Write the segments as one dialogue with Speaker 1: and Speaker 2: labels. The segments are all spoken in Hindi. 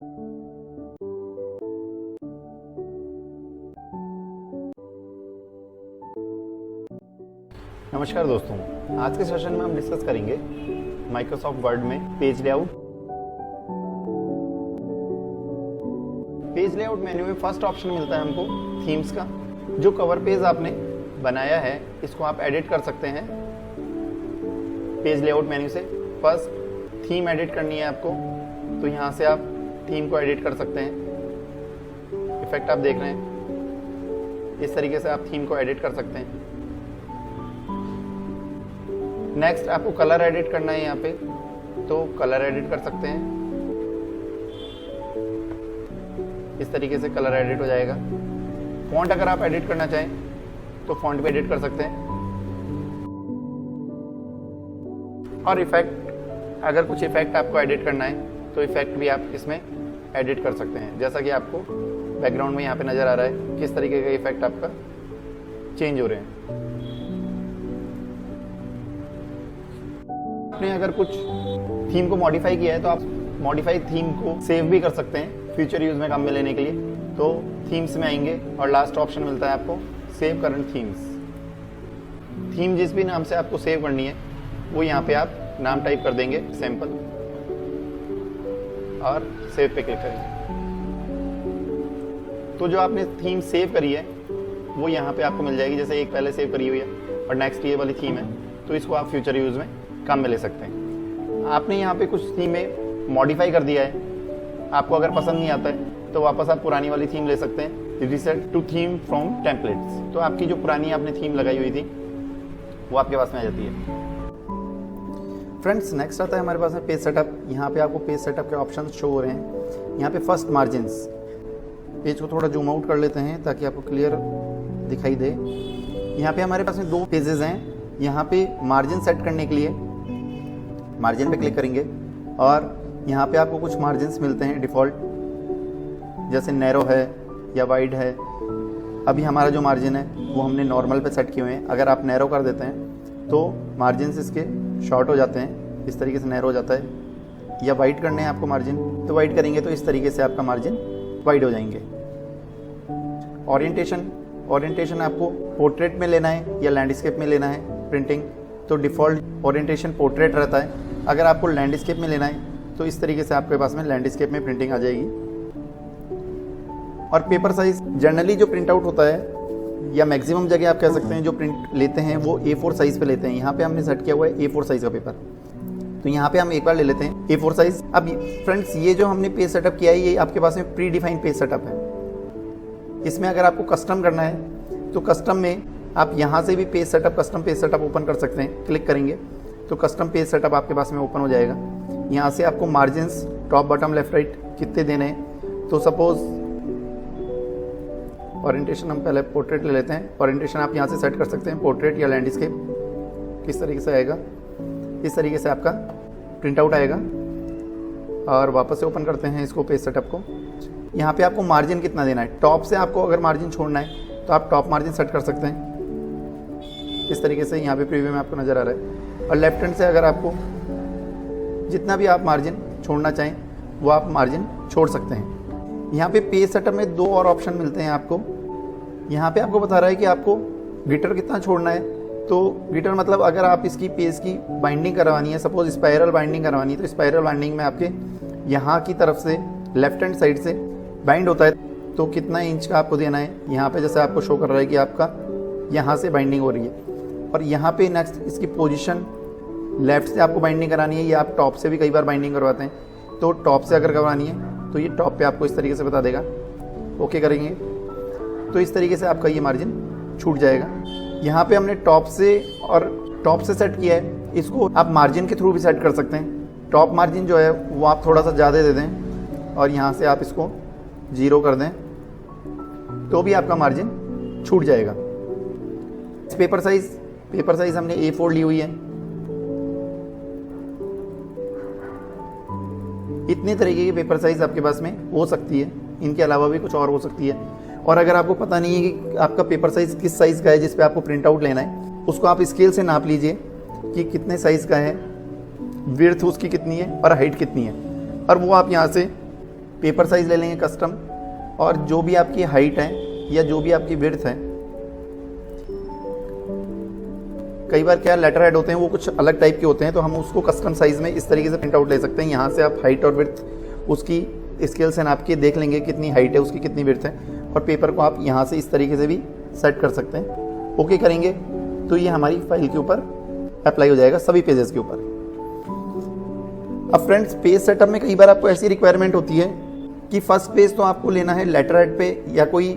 Speaker 1: नमस्कार दोस्तों, आज के सेशन में हम डिस्कस करेंगे माइक्रोसॉफ्ट वर्ड में page layout. Page layout menu में फर्स्ट ऑप्शन मिलता है हमको थीम्स का। जो कवर पेज आपने बनाया है इसको आप एडिट कर सकते हैं पेज लेआउट मेन्यू से। फर्स्ट थीम एडिट करनी है आपको, तो यहाँ से आप थीम को एडिट कर सकते हैं। इफेक्ट आप देख रहे हैं, इस तरीके से आप थीम को एडिट कर सकते हैं। नेक्स्ट आपको कलर एडिट करना है यहाँ पे, तो कलर एडिट कर सकते हैं। इस तरीके से कलर एडिट हो जाएगा। फॉन्ट अगर आप एडिट करना चाहें तो फॉन्ट भी एडिट कर सकते हैं। और इफेक्ट, अगर कुछ इफेक्ट आपको एडिट करना है तो इफेक्ट भी आप इसमें एडिट कर सकते हैं। जैसा कि आपको बैकग्राउंड में यहाँ पे नजर आ रहा है किस तरीके का इफेक्ट आपका चेंज हो रहे हैं। आपने अगर कुछ थीम को मॉडिफाई किया है तो आप मॉडिफाई थीम को सेव भी कर सकते हैं फ्यूचर यूज में काम में लेने के लिए। तो थीम्स में आएंगे और लास्ट ऑप्शन मिलता है आपको सेव करंट थीम्स। थीम जिस भी नाम से आपको सेव करनी है वो यहाँ पे आप नाम टाइप कर देंगे सैंपल और सेव पे क्लिक करेंगे। तो जो आपने थीम सेव करी है वो यहाँ पे आपको मिल जाएगी। जैसे एक पहले सेव करी हुई है और नेक्स्ट ये वाली थीम है, तो इसको आप फ्यूचर यूज में काम में ले सकते हैं। आपने यहाँ पे कुछ थीम में मॉडिफाई कर दिया है, आपको अगर पसंद नहीं आता है तो वापस आप पुरानी वाली थीम ले सकते हैं, reset to theme from templates. तो आपकी जो पुरानी आपने थीम लगाई हुई थी वो आपके पास में आ जाती है। फ्रेंड्स, नेक्स्ट आता है हमारे पास में पेज सेटअप। यहाँ पे आपको पेज सेटअप के ऑप्शन शो हो रहे हैं। यहाँ पे फर्स्ट मार्जिन्स, पेज को थोड़ा जूम आउट कर लेते हैं ताकि आपको क्लियर दिखाई दे। यहाँ पे हमारे पास में दो पेजेस हैं। यहाँ पे मार्जिन सेट करने के लिए मार्जिन पे क्लिक करेंगे और यहाँ पे आपको कुछ मार्जिन्स मिलते हैं डिफ़ॉल्ट, जैसे नैरो है या वाइड है। अभी हमारा जो मार्जिन है वो हमने नॉर्मल पे सेट किए हुए हैं। अगर आप नैरो कर देते हैं तो मार्जिन्स इसके शॉर्ट हो जाते हैं, इस तरीके से नैरो हो जाता है। या वाइड करने हैं आपको मार्जिन, तो वाइड करेंगे तो इस तरीके से आपका मार्जिन वाइड हो जाएंगे। ओरिएंटेशन आपको पोर्ट्रेट में लेना है या लैंडस्केप में लेना है प्रिंटिंग, तो डिफ़ॉल्ट ओरिएंटेशन पोर्ट्रेट रहता है। अगर आपको लैंडस्केप में लेना है तो इस तरीके से आपके पास में लैंडस्केप में प्रिंटिंग आ जाएगी। और पेपर साइज जनरली जो प्रिंट आउट होता है या मैक्सिमम जगह आप कह सकते हैं जो प्रिंट लेते हैं वो A4 साइज़ पे लेते हैं। यहाँ पे हमने सेट किया हुआ है A4 साइज़ का पेपर, तो यहाँ पे हम एक बार ले लेते हैं A4 साइज़। अब फ्रेंड्स, ये जो हमने पेज सेटअप किया है ये आपके पास में प्री डिफाइंड पेज सेटअप है। इसमें अगर आपको कस्टम करना है तो कस्टम में आप यहाँ से भी page setup, custom page setup open कर सकते हैं। क्लिक करेंगे तो कस्टम पेज सेटअप आपके पास में ओपन हो जाएगा। यहाँ से आपको margins top bottom left right कितने देने हैं, तो सपोज ओरिएंटेशन हम पहले पोर्ट्रेट ले लेते हैं। ओरिएंटेशन आप यहाँ से सेट कर सकते हैं पोर्ट्रेट या लैंडस्केप। किस तरीके से आएगा, इस तरीके से आपका प्रिंट आउट आएगा। और वापस से ओपन करते हैं इसको पेज सेटअप को। यहाँ पे आपको मार्जिन कितना देना है, टॉप से आपको अगर मार्जिन छोड़ना है तो आप टॉप मार्जिन सेट कर सकते हैं। इस तरीके से यहाँ पे प्रीव्यू में आपको नज़र आ रहा है। और लेफ्ट हैंड से अगर आपको जितना भी आप मार्जिन छोड़ना चाहें वो आप मार्जिन छोड़ सकते हैं। यहाँ पे पेज सेटअप में दो और ऑप्शन मिलते हैं आपको। यहाँ पे आपको बता रहा है कि आपको ग्लिटर कितना छोड़ना है। तो ग्लिटर मतलब अगर आप इसकी पेज की बाइंडिंग करवानी है, सपोज स्पाइरल बाइंडिंग करवानी है, तो स्पाइरल बाइंडिंग में आपके यहाँ की तरफ से लेफ्ट हैंड साइड से बाइंड होता है, तो कितना इंच का आपको देना है। यहाँ पे जैसे आपको शो कर रहा है कि आपका यहाँ से बाइंडिंग हो रही है। और यहाँ पे नेक्स्ट इसकी पोजीशन लेफ्ट से आपको बाइंडिंग करानी है, या आप टॉप से भी कई बार बाइंडिंग करवाते हैं। तो टॉप से अगर करवानी है तो ये टॉप पे आपको इस तरीके से बता देगा। ओके करेंगे तो इस तरीके से आपका ये मार्जिन छूट जाएगा। यहाँ पे हमने टॉप से सेट किया है, इसको आप मार्जिन के थ्रू भी सेट कर सकते हैं। टॉप मार्जिन जो है वो आप थोड़ा सा ज़्यादा दे दें और यहाँ से आप इसको 0 कर दें तो भी आपका मार्जिन छूट जाएगा। पेपर साइज हमने A4 ली हुई है। इतने तरीके की पेपर साइज आपके पास में हो सकती है, इनके अलावा भी कुछ और हो सकती है। और अगर आपको पता नहीं है कि आपका पेपर साइज किस साइज़ का है जिस पे आपको प्रिंट आउट लेना है, उसको आप स्केल से नाप लीजिए कि कितने साइज़ का है, विड्थ उसकी कितनी है और हाइट कितनी है, और वो आप यहाँ से पेपर साइज़ ले लेंगे कस्टम, और जो भी आपकी हाइट है या जो भी आपकी विड्थ है, कई बार क्या लेटर हेड होते हैं वो कुछ अलग टाइप के होते हैं, तो हम उसको कस्टम साइज़ में इस तरीके से प्रिंट आउट ले सकते हैं। यहाँ से आप हाइट और विड्थ उसकी स्केल से नाप के देख लेंगे कितनी हाइट है उसकी, कितनी विड्थ है, और पेपर को आप यहाँ से इस तरीके से भी सेट कर सकते हैं। ओके करेंगे तो ये हमारी फाइल के ऊपर अप्लाई हो जाएगा, सभी पेजेस के ऊपर। अब फ्रेंड्स, पेज सेटअप में कई बार आपको ऐसी रिक्वायरमेंट होती है कि फर्स्ट पेज तो आपको लेना है लेटर हेड पे या कोई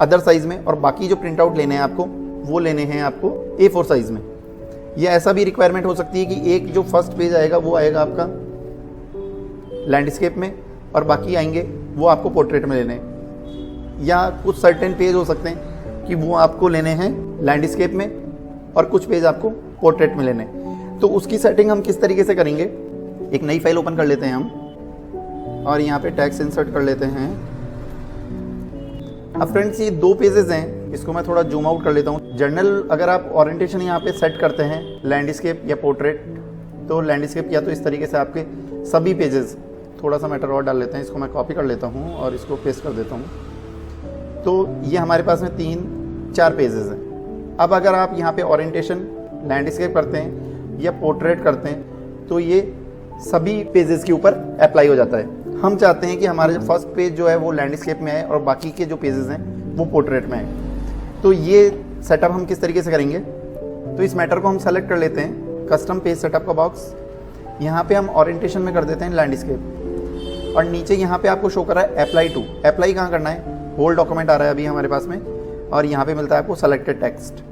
Speaker 1: अदर साइज़ में, और बाकी जो प्रिंट आउट लेने हैं आपको वो लेने हैं आपको A4 साइज़ में। या ऐसा भी रिक्वायरमेंट हो सकती है कि एक जो फर्स्ट पेज आएगा वो आएगा आपका लैंडस्केप में, और बाकी आएंगे वो आपको पोर्ट्रेट में लेने हैं। या कुछ सर्टेन पेज हो सकते हैं कि वो आपको लेने हैं लैंडस्केप में और कुछ पेज आपको पोर्ट्रेट में लेने हैं। तो उसकी सेटिंग हम किस तरीके से करेंगे, एक नई फाइल ओपन कर लेते हैं हम, और यहाँ पे टेक्स्ट इंसर्ट कर लेते हैं। अब फ्रेंड्स, ये 2 पेजेस हैं, इसको मैं थोड़ा जूम आउट कर लेता हूँ। जर्नल अगर आप ओरिएंटेशन यहाँ पे सेट करते हैं लैंडस्केप या पोर्ट्रेट, तो लैंडस्केप या तो इस तरीके से आपके सभी पेजेस, थोड़ा सा मैटर और डाल लेते हैं, इसको मैं कॉपी कर लेता हूँ और इसको पेस्ट कर देता हूँ। तो ये हमारे पास में 3-4 पेजेस हैं। अब अगर आप यहाँ पे ओरिएंटेशन लैंडस्केप करते हैं या पोर्ट्रेट करते हैं तो ये सभी पेजेस के ऊपर अप्लाई हो जाता है। हम चाहते हैं कि हमारा जो फर्स्ट पेज जो है वो लैंडस्केप में आए और बाकी के जो पेजेस हैं वो पोर्ट्रेट में आए। तो ये सेटअप हम किस तरीके से करेंगे, तो इस मैटर को हम सेलेक्ट कर लेते हैं, कस्टम पेज सेटअप का बॉक्स। यहाँ पे हम ओरिएंटेशन में कर देते हैं लैंडस्केप, और नीचे यहाँ पे आपको शो कर रहा है अप्लाई टू। अप्लाई कहाँ करना है, होल डॉक्यूमेंट आ रहा है अभी हमारे पास में, और यहाँ पे मिलता है आपको सेलेक्टेड टेक्स्ट,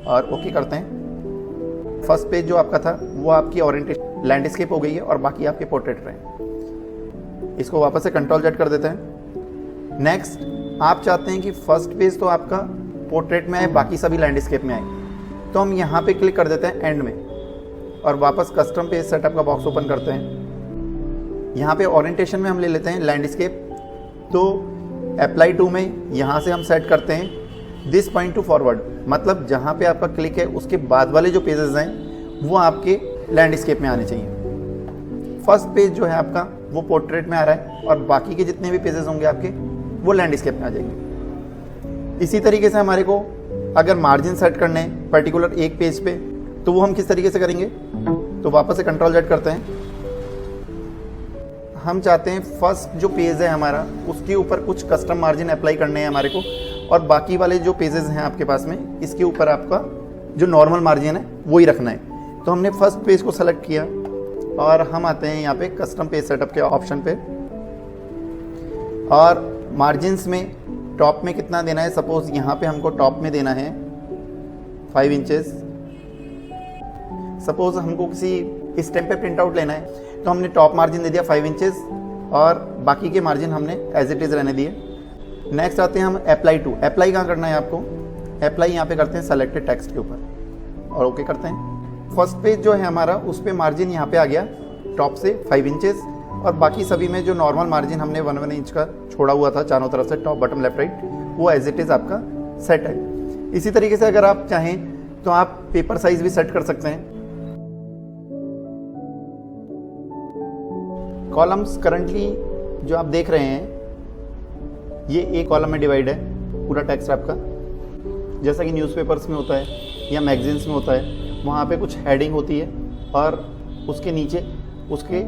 Speaker 1: और ओके करते हैं। फर्स्ट पेज जो आपका था वो आपकी ओरिएंटेशन लैंडस्केप हो गई है और बाकी आपके पोर्ट्रेट में। इसको वापस से कंट्रोल जेड कर देते हैं। नेक्स्ट, आप चाहते हैं कि फर्स्ट पेज तो आपका पोर्ट्रेट में आए, बाकी सभी लैंडस्केप में आए, तो हम यहाँ पे क्लिक कर देते हैं एंड में, और वापस कस्टम पेज सेटअप का बॉक्स ओपन करते हैं। यहाँ पे ओरिएंटेशन में हम ले लेते हैं लैंडस्केप, तो अप्लाई टू में यहाँ से हम सेट करते हैं दिस पॉइंट टू फॉरवर्ड, मतलब जहाँ पे आपका क्लिक है उसके बाद वाले जो पेजेस हैं वो आपके लैंडस्केप में आने चाहिए। फर्स्ट पेज जो है आपका वो पोर्ट्रेट में आ रहा है और बाकी के जितने भी पेजेस होंगे आपके वो लैंडस्केप में आ जाएंगे। इसी तरीके से हमारे को अगर मार्जिन सेट करने हैं पर्टिकुलर एक पेज पे, तो वो हम किस तरीके से करेंगे, तो वापस से कंट्रोल जेड करते हैं। हम चाहते हैं फर्स्ट जो पेज है हमारा उसके ऊपर कुछ कस्टम मार्जिन अप्लाई करने हैं हमारे को, और बाकी वाले जो पेजेस हैं आपके पास में इसके ऊपर आपका जो नॉर्मल मार्जिन है वो ही रखना है। तो हमने फर्स्ट पेज को सेलेक्ट किया और हम आते हैं यहाँ पे कस्टम पेज सेटअप के ऑप्शन पे, और मार्जिन्स में टॉप में कितना देना है, सपोज यहाँ पे हमको टॉप में देना है 5 इंचेस। सपोज हमको किसी स्टेम पे प्रिंट आउट लेना है तो हमने टॉप मार्जिन दे दिया 5 इंचेस और बाकी के मार्जिन हमने एज इट इज़ रहने दिए। नेक्स्ट आते हैं हम अप्लाई टू। अप्लाई कहाँ करना है आपको, अप्लाई यहाँ पे करते हैं सेलेक्टेड टेक्स्ट के ऊपर और ओके करते हैं। फर्स्ट पेज जो है हमारा उस पर मार्जिन यहाँ पे आ गया टॉप से 5 इंचेस, और बाकी सभी में जो नॉर्मल मार्जिन हमने 1 इंच का छोड़ा हुआ था चारों तरफ से टॉप बॉटम लेफ्ट राइट, वो एज इट इज़ आपका सेट है। इसी तरीके से अगर आप चाहें तो आप पेपर साइज भी सेट कर सकते हैं। कॉलम्स करंटली जो आप देख रहे हैं ये एक कॉलम में डिवाइड है पूरा टेक्स्ट आपका, जैसा कि न्यूज़पेपर्स में होता है या मैगजीन्स में होता है, वहाँ पे कुछ हेडिंग होती है और उसके नीचे उसके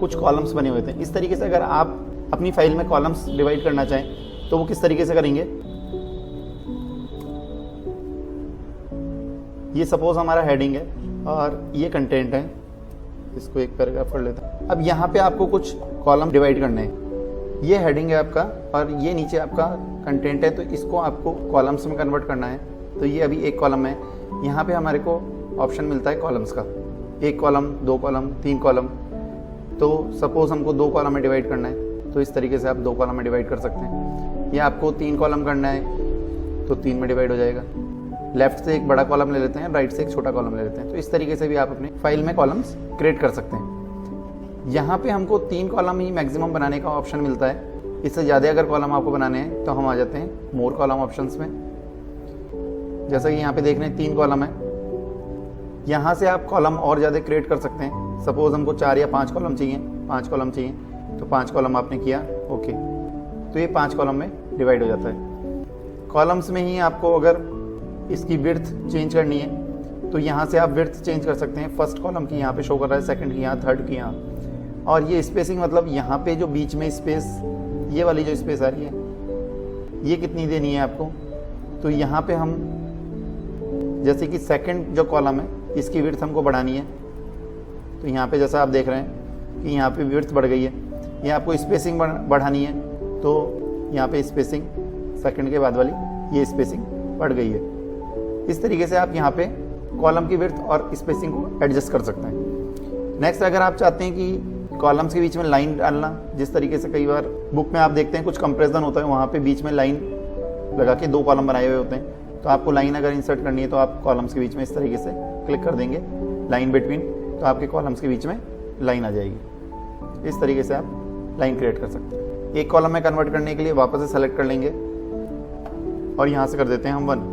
Speaker 1: कुछ कॉलम्स बने हुए थे। इस तरीके से अगर आप अपनी फाइल में कॉलम्स डिवाइड करना चाहें तो वो किस तरीके से करेंगे, ये सपोज हमारा हेडिंग है और ये कंटेंट है, इसको एक पैराग्राफ कर लेते हैं। अब यहाँ पे आपको कुछ कॉलम डिवाइड करने हैं, ये हेडिंग है आपका और ये नीचे आपका कंटेंट है, तो इसको आपको कॉलम्स में कन्वर्ट करना है। तो ये अभी एक कॉलम है, यहाँ पे हमारे को ऑप्शन मिलता है कॉलम्स का, 1 कॉलम 2 कॉलम 3 कॉलम। तो सपोज हमको 2 कॉलम में डिवाइड करना है तो इस तरीके से आप 2 कॉलम में डिवाइड कर सकते हैं, या आपको 3 कॉलम करना है तो 3 में डिवाइड हो जाएगा। लेफ्ट से एक बड़ा कॉलम ले लेते हैं, राइट से एक छोटा कॉलम ले लेते हैं। तो इस तरीके से भी आप अपने फाइल में कॉलम्स क्रिएट कर सकते हैं। यहाँ पे हमको 3 कॉलम ही मैक्सिमम बनाने का ऑप्शन मिलता है, इससे ज़्यादा अगर कॉलम आपको बनाने हैं तो हम आ जाते हैं मोर कॉलम ऑप्शंस में। जैसा कि यहाँ पे देख रहे हैं 3 कॉलम है, यहाँ से आप कॉलम और ज़्यादा क्रिएट कर सकते हैं। सपोज हमको 4 या 5 कॉलम चाहिए, 5 कॉलम चाहिए तो 5 कॉलम आपने किया, ओके, तो ये 5 कॉलम में डिवाइड हो जाता है। कॉलम्स में ही आपको अगर इसकी विड्थ चेंज करनी है तो यहाँ से आप विड्थ चेंज कर सकते हैं। फर्स्ट कॉलम की यहाँ पे शो कर रहा है, सेकंड की यहाँ, थर्ड की यहाँ। और ये स्पेसिंग मतलब यहाँ पे जो बीच में स्पेस, ये वाली जो स्पेस आ रही है, ये कितनी देनी है आपको। तो यहाँ पे हम जैसे कि सेकंड जो कॉलम है इसकी विड्थ हमको बढ़ानी है, तो यहाँ पे जैसा आप देख रहे हैं कि यहाँ पे विड्थ बढ़ गई है। ये आपको स्पेसिंग बढ़ानी है, तो यहाँ पे स्पेसिंग सेकंड के बाद वाली ये स्पेसिंग बढ़ गई है। इस तरीके से आप यहाँ पे कॉलम की विड्थ और स्पेसिंग को एडजस्ट कर सकते हैं। नेक्स्ट, अगर आप चाहते हैं कि कॉलम्स के बीच में लाइन डालना, जिस तरीके से कई बार बुक में आप देखते हैं कुछ कंप्रेशन होता है, वहाँ पे बीच में लाइन लगा के 2 कॉलम बनाए हुए होते हैं, तो आपको लाइन अगर इंसर्ट करनी है तो आप कॉलम्स के बीच में इस तरीके से क्लिक कर देंगे, लाइन बिटवीन, तो आपके कॉलम्स के बीच में लाइन आ जाएगी। इस तरीके से आप लाइन क्रिएट कर सकते हैं। एक कॉलम में कन्वर्ट करने के लिए वापस से सेलेक्ट कर लेंगे और यहाँ से कर देते हैं हम 1।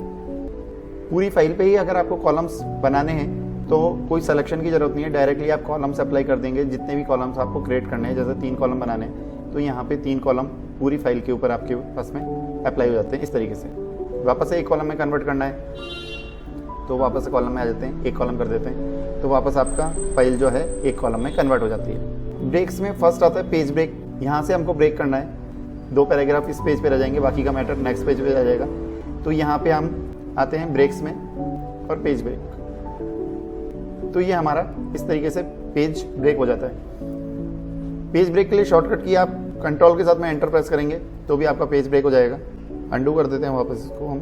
Speaker 1: पूरी फाइल पे ही अगर आपको कॉलम्स बनाने हैं तो कोई सिलेक्शन की ज़रूरत नहीं है, डायरेक्टली आप कॉलम्स अप्लाई कर देंगे। जितने भी कॉलम्स आपको क्रिएट करने हैं, जैसे 3 कॉलम बनाने हैं, तो यहाँ पे 3 कॉलम पूरी फाइल के ऊपर आपके पास में अप्लाई हो जाते हैं इस तरीके से। वापस से एक कॉलम में कन्वर्ट करना है तो वापस से कॉलम में आ जाते हैं, एक कॉलम कर देते हैं, तो वापस आपका फाइल जो है एक कॉलम में कन्वर्ट हो जाती है। ब्रेक्स में फर्स्ट आता है पेज ब्रेक। यहाँ से हमको ब्रेक करना है, 2 पैराग्राफ इस पेज पे रह जाएंगे, बाकी का मैटर नेक्स्ट पेज पे आ जाएगा। तो यहाँ पे हम आते हैं ब्रेक्स में और पेज ब्रेक, तो ये हमारा इस तरीके से पेज ब्रेक हो जाता है। पेज ब्रेक के लिए शॉर्टकट की आप कंट्रोल के साथ में एंटर प्रेस करेंगे तो भी आपका पेज ब्रेक हो जाएगा। अंडू कर देते हैं वापस इसको हम,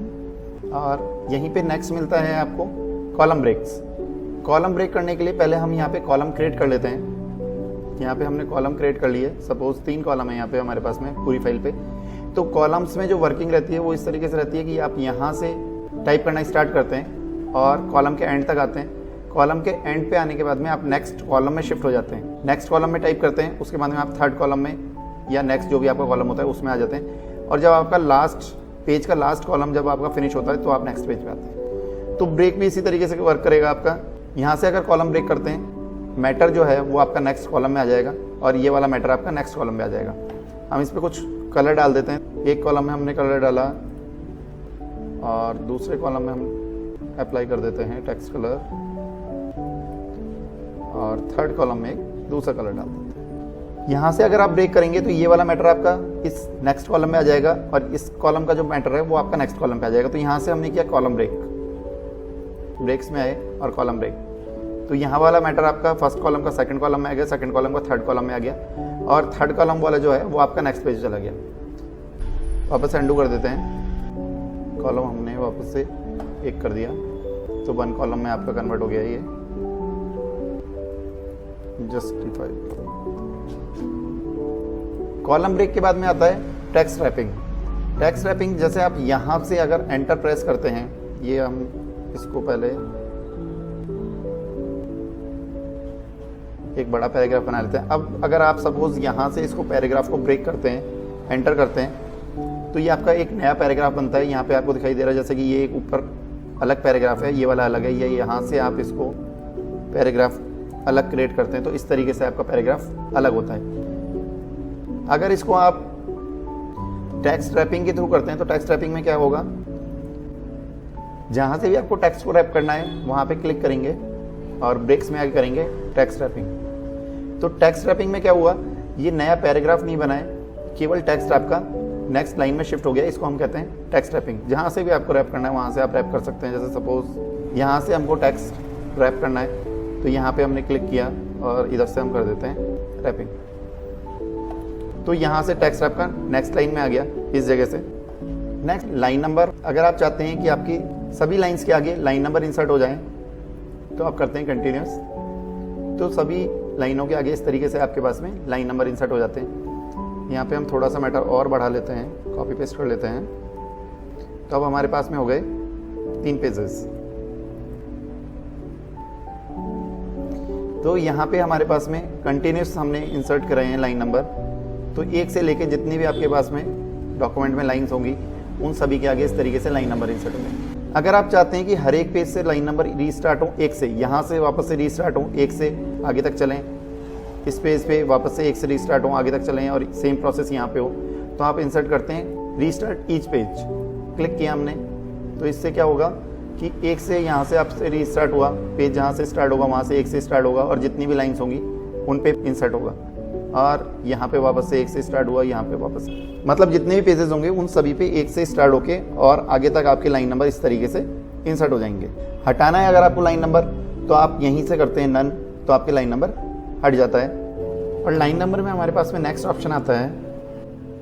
Speaker 1: और यहीं पे नेक्स्ट मिलता है आपको कॉलम ब्रेक्स। कॉलम ब्रेक करने के लिए पहले हम यहाँ पे कॉलम क्रिएट कर लेते हैं। यहाँ पे हमने कॉलम क्रिएट कर लिए, सपोज 3 कॉलम है यहाँ पे हमारे पास में पूरी फाइल पे। तो कॉलम्स में जो वर्किंग रहती है वो इस तरीके से रहती है कि आप यहाँ से टाइप करना स्टार्ट करते हैं और कॉलम के एंड तक आते हैं। कॉलम के एंड पे आने के बाद में आप नेक्स्ट कॉलम में शिफ्ट हो जाते हैं, नेक्स्ट कॉलम में टाइप करते हैं, उसके बाद में आप थर्ड कॉलम में या नेक्स्ट जो भी आपका कॉलम होता है उसमें आ जाते हैं। और जब आपका लास्ट पेज का लास्ट कॉलम जब आपका फिनिश होता है तो आप नेक्स्ट पेज पे आते हैं। तो ब्रेक भी इसी तरीके से वर्क करेगा आपका। यहाँ से अगर कॉलम ब्रेक करते हैं, मैटर जो है वो आपका नेक्स्ट कॉलम में आ जाएगा और ये वाला मैटर आपका नेक्स्ट कॉलम में आ जाएगा। हम इस पर कुछ कलर डाल देते हैं। एक कॉलम में हमने कलर डाला और दूसरे कॉलम में हम अप्लाई कर देते हैं टेक्स्ट कलर, और थर्ड कॉलम में एक दूसरा कलर डाल देते हैं। यहाँ से अगर आप ब्रेक करेंगे तो ये वाला मैटर आपका इस नेक्स्ट कॉलम में आ जाएगा और इस कॉलम का जो मैटर है वो आपका नेक्स्ट कॉलम पे आ जाएगा। तो यहाँ से हमने किया कॉलम ब्रेक, ब्रेक्स में आए और कॉलम ब्रेक। तो यहाँ वाला मैटर आपका फर्स्ट कॉलम का सेकंड कॉलम में आ गया, सेकंड कॉलम का थर्ड कॉलम में आ गया, और थर्ड कॉलम वाला जो है वो आपका नेक्स्ट पेज चला गया। वापस अंडू कर देते हैं, कॉलम हमने वापस से एक कर दिया तो 1 कॉलम में आपका कन्वर्ट हो गया ये जस्टिफाई। कॉलम ब्रेक के बाद में आता है टेक्स्ट रैपिंग। टेक्स्ट रैपिंग जैसे आप यहाँ से अगर एंटर प्रेस करते हैं, ये हम इसको पहले एक बड़ा पैराग्राफ बना लेते हैं। अब अगर आप सपोज यहाँ से इसको पैराग्राफ को ब्रेक करते हैं, एंटर करते हैं, तो ये आपका एक नया पैराग्राफ बनता है। यहाँ पे आपको दिखाई दे रहा है जैसे कि ये एक ऊपर अलग पैराग्राफ है, ये वाला अलग है, ये यहाँ से आप इसको पैराग्राफ अलग क्रिएट करते हैं तो इस तरीके से आपका पैराग्राफ अलग होता है। अगर इसको आप टेक्स्ट रैपिंग के थ्रू करते हैं तो टेक्स्ट रैपिंग में क्या होगा, जहाँ से भी आपको टेक्स्ट को रैप करना है वहाँ पे क्लिक करेंगे और ब्रेक्स में आगे करेंगे टेक्स्ट रैपिंग। तो टेक्स्ट रैपिंग में क्या हुआ, ये नया पैराग्राफ नहीं बना है, केवल टेक्स्ट आपका नेक्स्ट लाइन में शिफ्ट हो गया। इसको हम कहते हैं टेक्स्ट रैपिंग। जहाँ से भी आपको रैप करना है वहाँ से आप रैप कर सकते हैं। जैसे सपोज यहाँ से हमको टेक्स्ट रैप करना है तो यहाँ पे हमने क्लिक किया और इधर से हम कर देते हैं रैपिंग। तो यहाँ से टेक्स्ट आपका नेक्स्ट लाइन में आ गया इस जगह से। नेक्स्ट लाइन नंबर, अगर आप चाहते हैं कि आपकी सभी लाइंस के आगे लाइन नंबर इंसर्ट हो जाएं तो आप करते हैं कंटिन्यूस, तो सभी लाइनों के आगे इस तरीके से आपके पास में लाइन नंबर इंसर्ट हो जाते हैं। यहाँ पे हम थोड़ा सा मैटर और बढ़ा लेते हैं, कॉपी पेस्ट कर लेते हैं, तो अब हमारे पास में हो गए 3 पेजेस। तो यहाँ पे हमारे पास में कंटिन्यूस हमने इंसर्ट कर रहे हैं लाइन नंबर। तो 1 से लेके जितनी भी आपके पास में डॉक्यूमेंट में लाइंस होंगी उन सभी के आगे इस तरीके से लाइन नंबर इंसर्ट होंगे। अगर आप चाहते हैं कि हर एक पेज से लाइन नंबर रीस्टार्ट हो 1 से, यहाँ से वापस से रीस्टार्ट हो 1 से आगे तक चलें, इस पेज पे वापस से एक से रीस्टार्ट हो, आगे तक चलें और सेम प्रोसेस यहाँ पे हो, तो आप इंसर्ट करते हैं रीस्टार्ट ईच पेज, क्लिक किया हमने, तो इससे क्या होगा कि एक से यहाँ से आपसे रीस्टार्ट हुआ, पेज जहाँ से स्टार्ट होगा वहाँ से एक से स्टार्ट होगा और जितनी भी लाइन्स होंगी उन पे इंसर्ट होगा, और यहाँ पे वापस से एक से स्टार्ट हुआ, यहाँ पे वापस, मतलब जितने भी पेजेस होंगे उन सभी पे एक से स्टार्ट होके और आगे तक आपके लाइन नंबर इस तरीके से इंसर्ट हो जाएंगे। हटाना है अगर आपको लाइन नंबर तो आप यहीं से करते हैं नन, तो आपके लाइन नंबर हट जाता है। और लाइन नंबर में हमारे पास में नेक्स्ट ऑप्शन आता है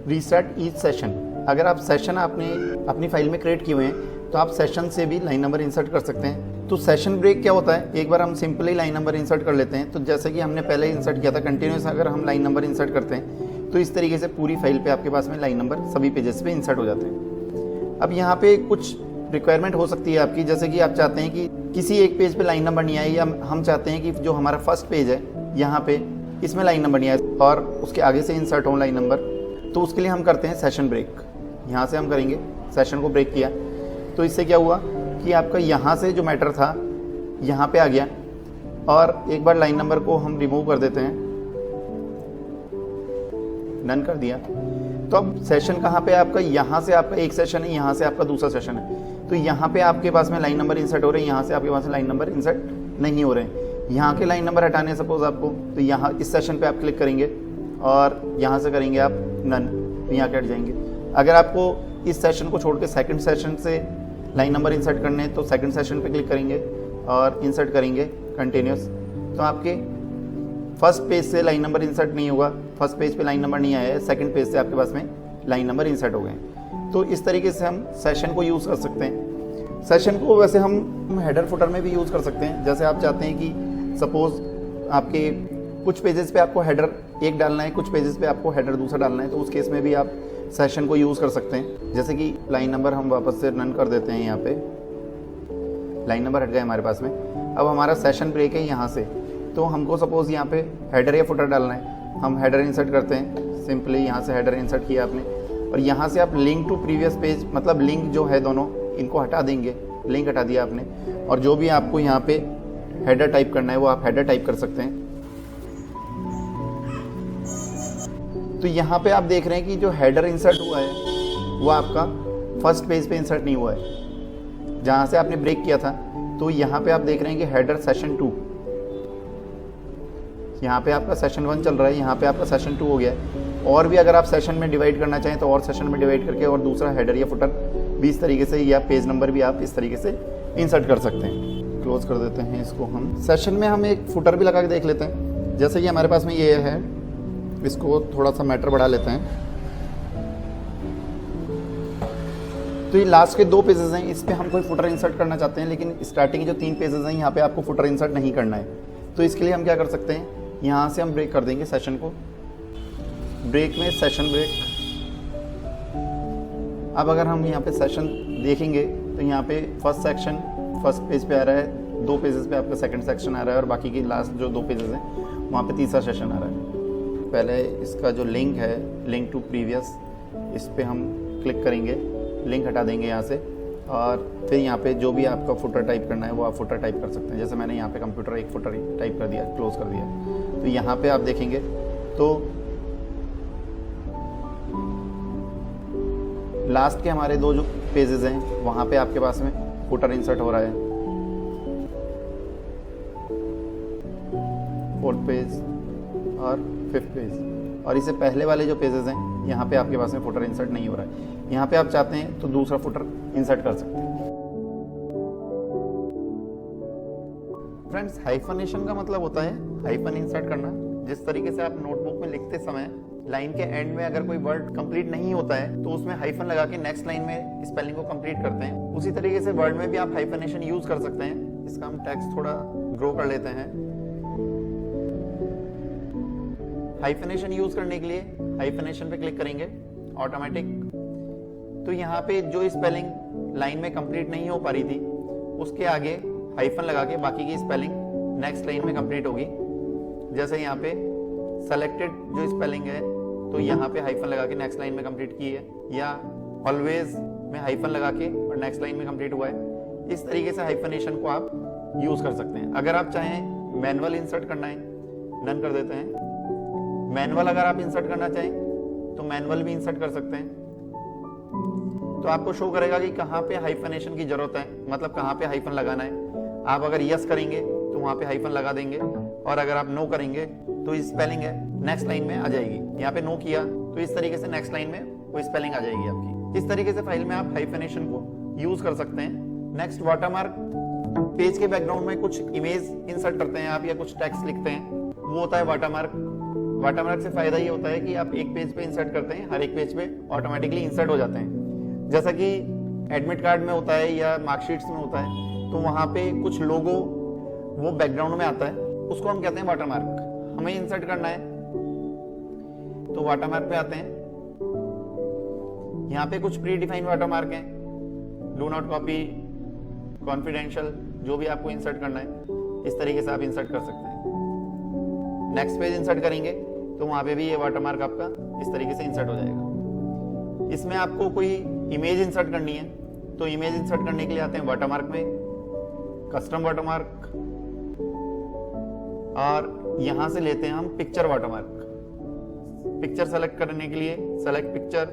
Speaker 1: रीस्टार्ट ईच सेशन। अगर आप सेशन आपने अपनी फाइल में क्रिएट किए हुए हैं तो आप सेशन से भी लाइन नंबर इंसर्ट कर सकते हैं। तो सेशन ब्रेक क्या होता है, एक बार हम सिंपली लाइन नंबर इंसर्ट कर लेते हैं, तो जैसे कि हमने पहले इंसर्ट किया था कंटिन्यूस अगर हम लाइन नंबर इंसर्ट करते हैं तो इस तरीके से पूरी फाइल पे आपके पास में लाइन नंबर सभी पेजेस पे इंसर्ट हो जाते हैं। अब यहाँ पे कुछ रिक्वायरमेंट हो सकती है आपकी, जैसे कि आप चाहते हैं कि किसी एक पेज पे लाइन नंबर नहीं आए, या हम चाहते हैं कि जो हमारा फर्स्ट पेज है यहाँ पे इसमें लाइन नंबर नहीं आए और उसके आगे से इंसर्ट हो लाइन नंबर, तो उसके लिए हम करते हैं सेशन ब्रेक। यहाँ से हम करेंगे, सेशन को ब्रेक किया तो इससे क्या हुआ कि आपका यहाँ से जो मैटर था यहाँ पे आ गया, और एक बार लाइन नंबर को हम रिमूव कर देते हैं, डन कर दिया। तो अब सेशन कहाँ पे आपका, यहाँ से आपका एक सेशन है, यहाँ से आपका दूसरा सेशन है, तो यहाँ पे आपके पास में लाइन नंबर इंसर्ट हो रहे हैं, यहाँ से आपके पास में लाइन नंबर इंसर्ट नहीं हो रहे हैं। यहाँ के लाइन नंबर हटाने सपोज आपको, तो यहाँ इस सेशन पे आप क्लिक करेंगे और यहाँ से करेंगे आप नन, तो यहाँ के हट जाएंगे। अगर आपको इस सेशन को छोड़ के सेकंड सेशन से लाइन नंबर इंसर्ट करने हैं तो सेकंड सेशन पे क्लिक करेंगे और इंसर्ट करेंगे कंटिन्यूस, तो आपके फर्स्ट पेज से लाइन नंबर इंसर्ट नहीं होगा, फर्स्ट पेज पे लाइन नंबर नहीं आया है, सेकंड पेज से आपके पास में लाइन नंबर इंसर्ट हो गए। तो इस तरीके से हम सेशन को यूज़ कर सकते हैं। सेशन को वैसे हम हेडर फुटर में भी यूज़ कर सकते हैं, जैसे आप चाहते हैं कि सपोज आपके कुछ पेजेस पे आपको हेडर एक डालना है, कुछ पेजेस पे आपको हेडर दूसरा डालना है, तो उस केस में भी आप सेशन को यूज़ कर सकते हैं। जैसे कि लाइन नंबर हम वापस से रन कर देते हैं, यहाँ पे लाइन नंबर हट गए हमारे पास में। अब हमारा सेशन ब्रेक है यहाँ से, तो हमको सपोज यहाँ पे हेडर या फुटर डालना है, हम हेडर इंसर्ट करते हैं, सिंपली यहाँ से हेडर इंसर्ट किया आपने, और यहाँ से आप लिंक टू प्रीवियस पेज, मतलब लिंक जो है दोनों इनको हटा देंगे, लिंक हटा दिया आपने, और जो भी आपको यहाँ पे हेडर टाइप करना है वो आप हेडर टाइप कर सकते हैं। तो यहाँ पे आप देख रहे हैं कि जो हेडर इंसर्ट हुआ है वो आपका फर्स्ट पेज पे इंसर्ट नहीं हुआ है, जहाँ से आपने ब्रेक किया था। तो यहाँ पे आप देख रहे हैं कि हेडर सेशन 2, यहाँ पे आपका सेशन 1 चल रहा है, यहाँ पे आपका सेशन 2 हो गया है। और भी अगर आप सेशन में डिवाइड करना चाहें तो और सेशन में डिवाइड करके और दूसरा हेडर या फुटर भी इस तरीके से, या पेज नंबर भी आप इस तरीके से इंसर्ट कर सकते हैं। क्लोज कर देते हैं इसको। हम सेशन में हम एक फुटर भी लगा के देख लेते हैं, जैसे कि हमारे पास में ये है, इसको थोड़ा सा मैटर बढ़ा लेते हैं। तो ये लास्ट के 2 पेजेस हैं, इस पे हम कोई फुटर इंसर्ट करना चाहते हैं, लेकिन स्टार्टिंग के जो 3 पेजेस हैं यहाँ पे आपको फुटर इंसर्ट नहीं करना है। तो इसके लिए हम क्या कर सकते हैं, यहाँ से हम ब्रेक कर देंगे सेशन को, ब्रेक में सेशन ब्रेक। अब अगर हम यहाँ पे सेशन देखेंगे तो यहाँ पे फर्स्ट सेक्शन फर्स्ट पेज पे आ रहा है, 2 पेजेस पे आपका सेकंड सेक्शन आ रहा है, और बाकी की लास्ट जो 2 पेजेस हैं वहाँ पे तीसरा सेशन आ रहा है। पहले इसका जो लिंक है, लिंक टू प्रीवियस, इस पे हम क्लिक करेंगे, लिंक हटा देंगे यहाँ से, और फिर यहाँ पे जो भी आपका फुटर टाइप करना है वो आप फुटर टाइप कर सकते हैं। जैसे मैंने यहाँ पे कंप्यूटर एक फुटर टाइप कर दिया, क्लोज कर दिया। तो यहाँ पे आप देखेंगे तो लास्ट के हमारे 2 जो पेजेस हैं वहाँ पे आपके पास में फुटर इंसर्ट हो रहा है, 4th पेज और 5th पेज, और इससे पहले वाले जो पेजेस हैं यहाँ पे आपके पास में फुटर इंसर्ट नहीं हो रहा है। यहाँ पे आप चाहते हैं तो दूसरा फुटर इंसर्ट कर सकते हैं। फ्रेंड्स, हाइफनेशन का मतलब होता है हाइफन इंसर्ट करना। जिस तरीके से आप नोटबुक में लिखते समय लाइन के एंड में अगर कोई वर्ड कंप्लीट नहीं होता है तो उसमें हाइफन लगा के नेक्स्ट लाइन में स्पेलिंग को कंप्लीट करते हैं, उसी तरीके से वर्ड में भी आप हाइफनेशन यूज कर सकते हैं। इसका हम टेक्स्ट थोड़ा ग्रो कर लेते हैं। हाइफनेशन यूज करने के लिए हाइफनेशन पे क्लिक करेंगे, ऑटोमेटिक। तो यहाँ पे जो स्पेलिंग लाइन में कंप्लीट नहीं हो पा रही थी उसके आगे हाइफन लगा के बाकी की स्पेलिंग नेक्स्ट लाइन में कंप्लीट होगी। जैसे यहाँ पे सेलेक्टेड जो स्पेलिंग है तो यहाँ पे हाइफन लगा के नेक्स्ट लाइन में कंप्लीट की है, या ऑलवेज में हाइफन लगा के और नेक्स्ट लाइन में कंप्लीट हुआ है। इस तरीके से हाइफनेशन को आप यूज कर सकते हैं। अगर आप चाहें मैनुअल इंसर्ट करना है, डन कर देते हैं। मैनुअल अगर आप इंसर्ट करना चाहें तो मैनुअल भी इंसर्ट कर सकते हैं। तो आपको शो करेगा कि कहाँ पे हाइफनेशन की जरूरत है, मतलब कहाँ पे हाइफन लगाना है। आप अगर यस करेंगे तो वहाँ पे हाइफन लगा देंगे, और अगर आप नो करेंगे तो स्पेलिंग है नेक्स्ट लाइन में आ जाएगी। यहाँ पे नो किया तो इस तरीके से नेक्स्ट लाइन में वो स्पेलिंग आ जाएगी आपकी। इस तरीके से फाइल में आप हाइफनेशन को यूज कर सकते हैं। नेक्स्ट वाटरमार्क, पेज के बैकग्राउंड में कुछ इमेज इंसर्ट करते हैं आप या कुछ टेक्स्ट लिखते हैं, वो होता है वाटरमार्क। वाटरमार्क से फायदा ये होता है कि आप एक पेज पे इंसर्ट करते हैं, हर एक पेज पे ऑटोमेटिकली इंसर्ट हो जाते हैं। जैसा कि एडमिट कार्ड में होता है या मार्कशीट्स में होता है, तो वहां पे कुछ लोगो वो बैकग्राउंड में आता है, उसको हम कहते हैं वाटरमार्क। हमें इंसर्ट करना है तो वाटरमार्क पे आते हैं। यहाँ पे कुछ प्री डिफाइंड वाटरमार्क हैं, डू नॉट कॉपी, कॉन्फिडेंशियल, जो भी आपको इंसर्ट करना है इस तरीके से आप इंसर्ट कर सकते हैं। नेक्स्ट पेज इंसर्ट करेंगे तो वहां पे भी ये वाटरमार्क आपका इस तरीके से इंसर्ट हो जाएगा। इसमें आपको कोई इमेज इंसर्ट करनी है तो इमेज इंसर्ट करने के लिए आते हैं वाटरमार्क में, कस्टम वाटरमार्क, और यहां से लेते हैं हम पिक्चर वाटरमार्क। पिक्चर सेलेक्ट करने के लिए सेलेक्ट पिक्चर,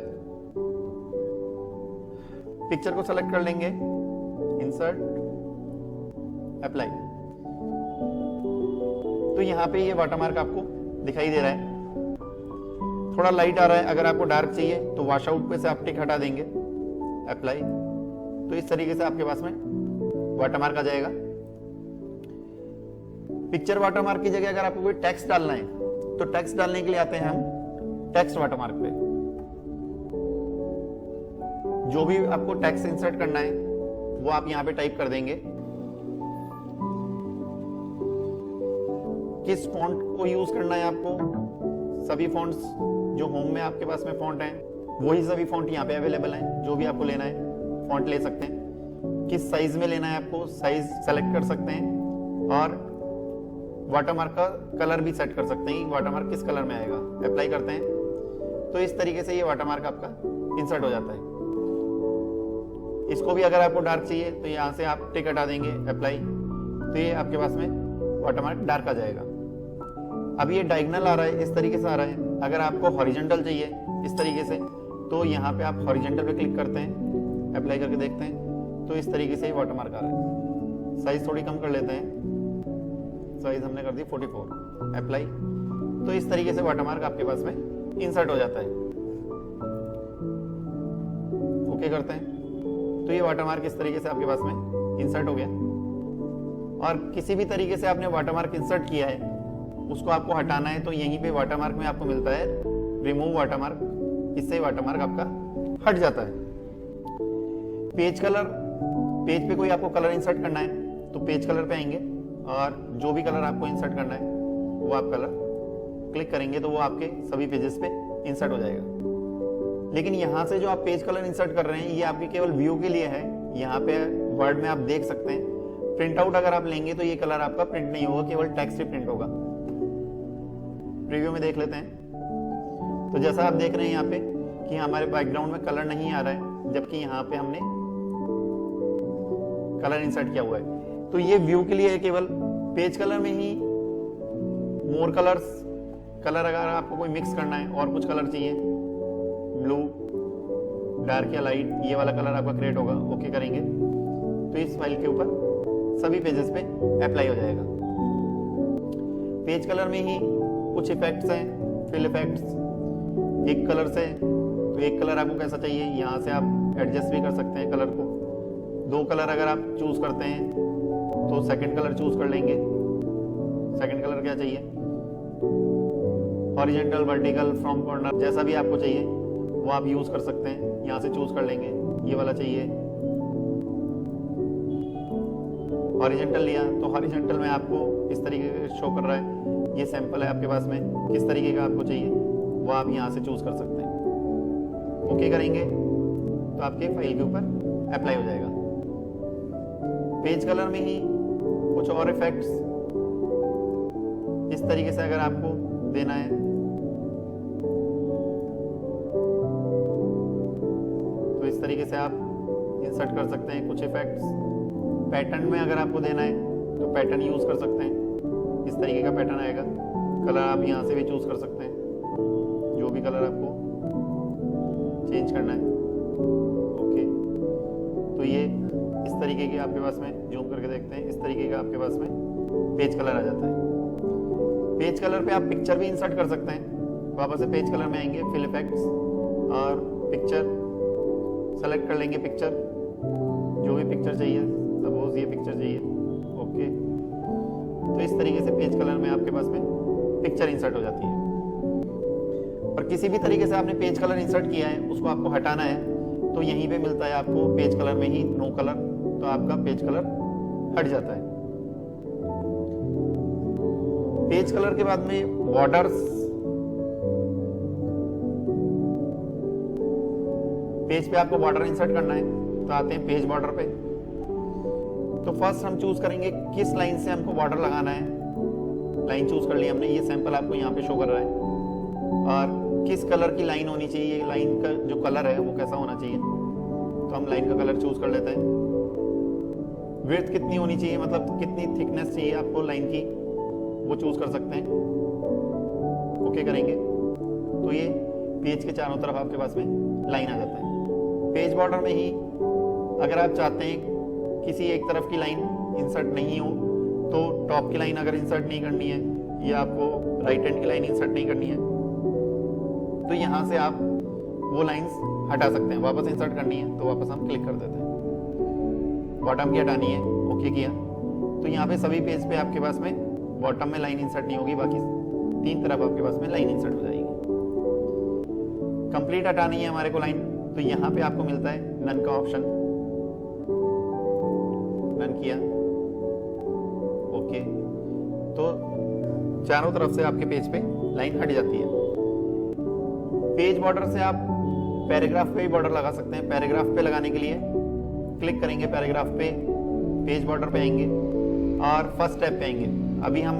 Speaker 1: पिक्चर को सेलेक्ट कर लेंगे, इंसर्ट, अप्लाई। तो यहां पे ये वाटरमार्क आपको दिखाई दे रहा है। थोड़ा लाइट आ रहा है, अगर आपको डार्क चाहिए तो वॉश आउट पे से आप टिक हटा देंगे, अप्लाई। तो इस तरीके से आपके पास में वाटरमार्क आ जाएगा। पिक्चर वाटरमार्क की जगह अगर आपको कोई टेक्स्ट डालना है तो टेक्स्ट डालने के लिए आते हैं हम टेक्स्ट वाटरमार्क पे। जो भी आपको टेक्स्ट इंसर्ट करना है वो आप यहां पे टाइप कर देंगे। किस फॉन्ट को यूज करना है आपको, सभी फॉन्ट्स जो होम में आपके पास में फॉन्ट हैं वही सभी फॉन्ट यहाँ पे अवेलेबल हैं। जो भी आपको लेना है फॉन्ट ले सकते हैं। किस साइज में लेना है आपको साइज सेलेक्ट कर सकते हैं, और वाटरमार्क का कलर भी सेट कर सकते हैं, वाटरमार्क किस कलर में आएगा, अप्लाई करते हैं। तो इस तरीके से ये वाटरमार्क आपका इंसर्ट हो जाता है। इसको भी अगर आपको डार्क चाहिए तो यहाँ से आप टिक हटा देंगे, अप्लाई। तो ये आपके पास में वाटरमार्क डार्क आ जाएगा। अब ये डायगोनल आ रहा है, इस तरीके से आ रहा है। अगर आपको हॉरिजॉन्टल चाहिए इस तरीके से तो यहाँ पे आप हॉरिजॉन्टल पे क्लिक करते हैं, अप्लाई करके देखते हैं तो इस तरीके से वाटरमार्क आ रहा है। साइज थोड़ी कम कर लेते हैं, साइज हमने कर दी 44, अप्लाई। तो इस तरीके से वाटरमार्क आपके पास में इंसर्ट हो जाता है। ओके करते हैं तो ये वाटरमार्क इस तरीके से आपके पास में इंसर्ट हो गया। और किसी भी तरीके से आपने वाटरमार्क इंसर्ट किया है उसको आपको हटाना है तो यहीं पे वाटरमार्क में आपको मिलता है रिमूव वाटरमार्क। इससे वाटरमार्क आपका हट जाता है। पेज कलर, पेज पे कोई आपको कलर इंसर्ट करना है तो पेज कलर पे आएंगे और जो भी कलर आपको इंसर्ट करना है वो आप कलर क्लिक करेंगे तो वो आपके सभी पेजेस पे इंसर्ट हो जाएगा। लेकिन यहाँ से जो आप पेज कलर इंसर्ट कर रहे हैं ये आपके केवल व्यू के लिए है। यहाँ पे वर्ड में आप देख सकते हैं। प्रिंट आउट अगर आप लेंगे तो ये कलर आपका प्रिंट नहीं होगा, केवल टेक्स्ट ही प्रिंट होगा। प्रीव्यू में देख लेते हैं। तो जैसा आप देख रहे हैं यहाँ पे कि हमारे बैकग्राउंड में कलर नहीं आ रहा है, जबकि यहाँ पे हमने कलर इंसर्ट किया हुआ है। तो ये व्यू के लिए है केवल। पेज कलर में ही मोर कलर्स, कलर अगर आपको कोई मिक्स करना है और कुछ कलर चाहिए, ब्लू, डार्क या लाइट, ये वाला कलर आपका क्रिएट होगा। ओके करेंगे तो इस फाइल के ऊपर सभी पेजेस पे अप्लाई हो जाएगा। पेज कलर में ही कुछ इफेक्ट्स हैं, फिल इफेक्ट्स। एक कलर से तो एक कलर आपको कैसा चाहिए यहाँ से आप एडजस्ट भी कर सकते हैं कलर को। दो कलर अगर आप चूज करते हैं तो सेकंड कलर चूज कर लेंगे। सेकंड कलर क्या चाहिए, हॉरिजॉन्टल, वर्टिकल, फ्रॉम कॉर्नर, जैसा भी आपको चाहिए वो आप यूज कर सकते हैं। यहाँ से चूज कर लेंगे, ये वाला चाहिए। हॉरिजॉन्टल लिया तो हॉरिजॉन्टल में आपको इस तरीके से शो कर रहा है। ये सैंपल है आपके पास में, किस तरीके का आपको चाहिए वो आप यहाँ से चूज कर सकते हैं। ओके करेंगे तो आपके फाइल के ऊपर अप्लाई हो जाएगा। पेज कलर में ही कुछ और इफेक्ट्स इस तरीके से अगर आपको देना है तो इस तरीके से आप इंसर्ट कर सकते हैं कुछ इफेक्ट्स। पैटर्न में अगर आपको देना है तो पैटर्न यूज कर सकते हैं। इस तरीके का पैटर्न आएगा। कलर आप यहाँ से भी चूज कर सकते हैं। जो भी कलर आपको चेंज करना है। ओके, तो ये इस तरीके की आपके पास में, जूम करके देखते हैं, इस तरीके का आपके पास में पेज कलर आ जाता है। पेज कलर पे आप पिक्चर भी इंसर्ट कर सकते हैं। वापस से पेज कलर में आएंगे, फिल इफेक्ट्स और पिक्चर सेलेक्ट कर लेंगे। पिक्चर, जो भी पिक्चर चाहिए, सपोज ये पिक्चर चाहिए। ओके, तो इस तरीके से पेज कलर में आपके पास में पिक्चर इंसर्ट हो जाती है। और किसी भी तरीके से आपने पेज कलर इंसर्ट किया है, उसको आपको हटाना है तो यहीं पे मिलता है आपको पेज कलर में ही नो कलर, तो आपका पेज कलर हट जाता है। पेज कलर के बाद में बॉर्डर्स, पेज पे आपको बॉर्डर इंसर्ट करना है, तो आते हैं पेज बॉर्डर पे। तो फर्स्ट हम चूज करेंगे किस लाइन से हमको बॉर्डर लगाना है। लाइन चूज कर ली हमने, ये सैंपल आपको यहाँ पे शो कर रहा है। और किस कलर की लाइन होनी चाहिए, लाइन का जो कलर है वो कैसा होना चाहिए, तो हम लाइन का कलर चूज कर लेते हैं। विड्थ कितनी होनी चाहिए, मतलब कितनी थिकनेस चाहिए आपको लाइन की, वो चूज कर सकते हैं। ओके करेंगे तो ये पेज के चारों तरफ आपके पास में लाइन आ जाता है। पेज बॉर्डर में ही अगर आप चाहते हैं किसी एक तरफ की लाइन इंसर्ट नहीं हो, तो टॉप की लाइन अगर इंसर्ट नहीं करनी है या आपको राइट हैंड की लाइन इंसर्ट नहीं करनी है, तो यहाँ से आप वो लाइंस हटा सकते हैं। वापस इंसर्ट करनी है तो वापस हम क्लिक कर देते हैं। बॉटम की हटानी है, ओके किया, तो यहाँ पे सभी पेज पे आपके पास में बॉटम में लाइन इंसर्ट नहीं होगी, बाकी तीन तरफ आपके पास में लाइन इंसर्ट हो जाएगी। कंप्लीट हटानी है हमारे को लाइन, तो यहाँ पे आपको मिलता है नन का ऑप्शन, नन किया, ओके, तो चारों तरफ से आपके पेज पे लाइन हट जाती है। पेज बॉर्डर से आप पैराग्राफ पे भी बॉर्डर लगा सकते हैं। पैराग्राफ पे लगाने के लिए क्लिक करेंगे, पैराग्राफ पे, पेज बॉर्डर पे आएंगे और फर्स्ट टैब पे आएंगे। अभी हम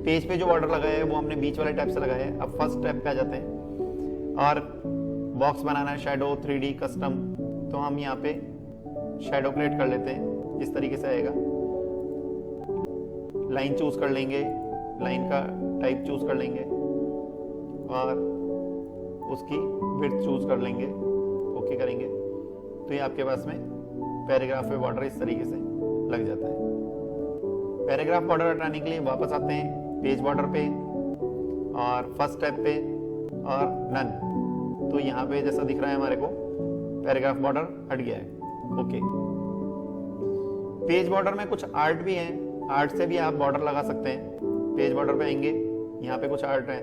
Speaker 1: पेज पे जो बॉर्डर लगाया है वो हमने बीच वाले टैब से लगाया है। अब फर्स्ट टैब पे आ जाते हैं और बॉक्स बनाना है, शैडो, 3D, कस्टम, तो हम यहाँ पे शैडो क्रिएट कर लेते हैं। इस तरीके से आएगा। लाइन चूज कर लेंगे, लाइन का टाइप चूज कर लेंगे और उसकी विड्थ चूज कर लेंगे, ओके करेंगे, तो ये आपके पास में पैराग्राफ पे बॉर्डर इस तरीके से लग जाता है। पैराग्राफ बॉर्डर हटाने के लिए वापस आते हैं पेज बॉर्डर पे और फर्स्ट टैब पे और नन, तो यहाँ पे जैसा दिख रहा है हमारे को पैराग्राफ बॉर्डर हट गया है। ओके, पेज बॉर्डर में कुछ आर्ट भी है, आर्ट से भी आप बॉर्डर लगा सकते हैं। पेज बॉर्डर पे आएंगे, यहाँ पे कुछ आर्ट है,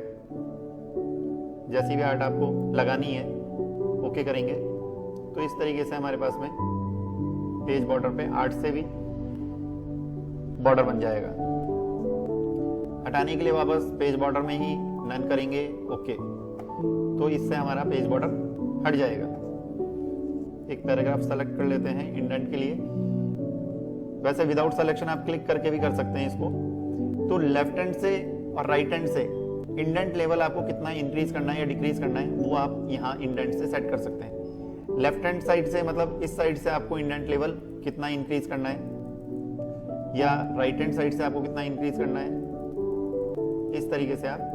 Speaker 1: जैसी भी आर्ट आपको लगानी है ओके करेंगे, तो इस तरीके से हमारे पास में पेज बॉर्डर पे आर्ट से भी बॉर्डर बन जाएगा। हटाने के लिए वापस पेज बॉर्डर में ही नन करेंगे, ओके, तो इससे हमारा पेज बॉर्डर हट जाएगा। एक पैराग्राफ सेलेक्ट कर लेते हैं इंडेंट के लिए। वैसे विदाउट सिलेक्शन आप क्लिक करके भी कर सकते हैं इसको। तो लेफ्ट हैंड से और राइट हैंड से इंडेंट लेवल आपको कितना इंक्रीज करना है या डिक्रीज करना है वो आप यहाँ इंडेंट से सेट कर सकते हैं। लेफ्ट हैंड साइड से मतलब इस साइड से आपको इंडेंट लेवल कितना इंक्रीज करना है या राइट हैंड साइड से आपको कितना इंक्रीज करना है, इस तरीके से आप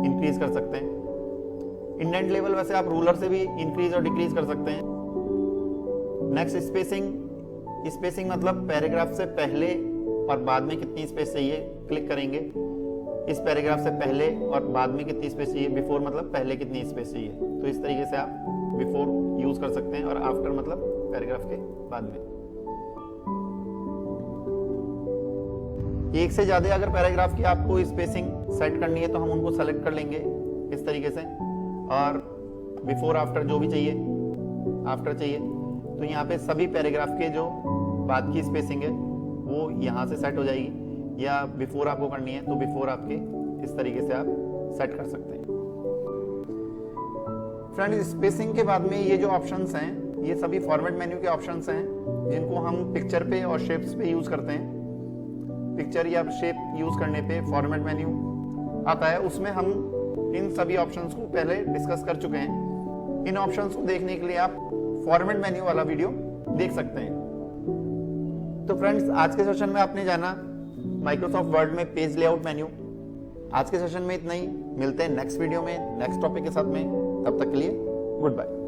Speaker 1: इंक्रीज कर सकते हैं। इंडेंट लेवल वैसे आप रूलर से भी इंक्रीज और डिक्रीज कर सकते हैं। नेक्स्ट स्पेसिंग, स्पेसिंग मतलब पैराग्राफ से पहले और बाद में कितनी स्पेस चाहिए, क्लिक करेंगे। इस पैराग्राफ से पहले और बाद में कितनी स्पेस चाहिए, बिफोर मतलब पहले कितनी स्पेस चाहिए, तो इस तरीके से आप बिफोर यूज कर सकते हैं और आफ्टर मतलब पैराग्राफ के बाद में। एक से ज्यादा अगर पैराग्राफ की आपको स्पेसिंग सेट करनी है तो हम उनको सेलेक्ट कर लेंगे इस तरीके से, और बिफोर आफ्टर जो भी चाहिए, आफ्टर चाहिए, तो यहाँ पे सभी पैराग्राफ के जो बाद की स्पेसिंग है वो यहाँ से सेट हो जाएगी, या बिफोर आपको करनी है तो बिफोर आपके इस तरीके से आप सेट कर सकते हैं। फ्रेंड्स, स्पेसिंग के बाद में ये जो ऑप्शंस हैं ये सभी फॉर्मेट मेन्यू के ऑप्शंस हैं जिनको हम पिक्चर पे और शेप्स पे यूज करते हैं। पिक्चर या शेप यूज करने पे फॉर्मेट मेन्यू आता है, उसमें हम इन सभी ऑप्शंस को पहले डिस्कस कर चुके हैं। इन ऑप्शंस को देखने के लिए आप फॉर्मेट मेन्यू वाला वीडियो देख सकते हैं। तो फ्रेंड्स, आज के सेशन में आपने जाना माइक्रोसॉफ्ट वर्ड में पेज लेआउट मेन्यू। आज के सेशन में इतना ही, मिलते हैं नेक्स्ट वीडियो में नेक्स्ट टॉपिक के साथ में, तब तक के लिए गुड बाय।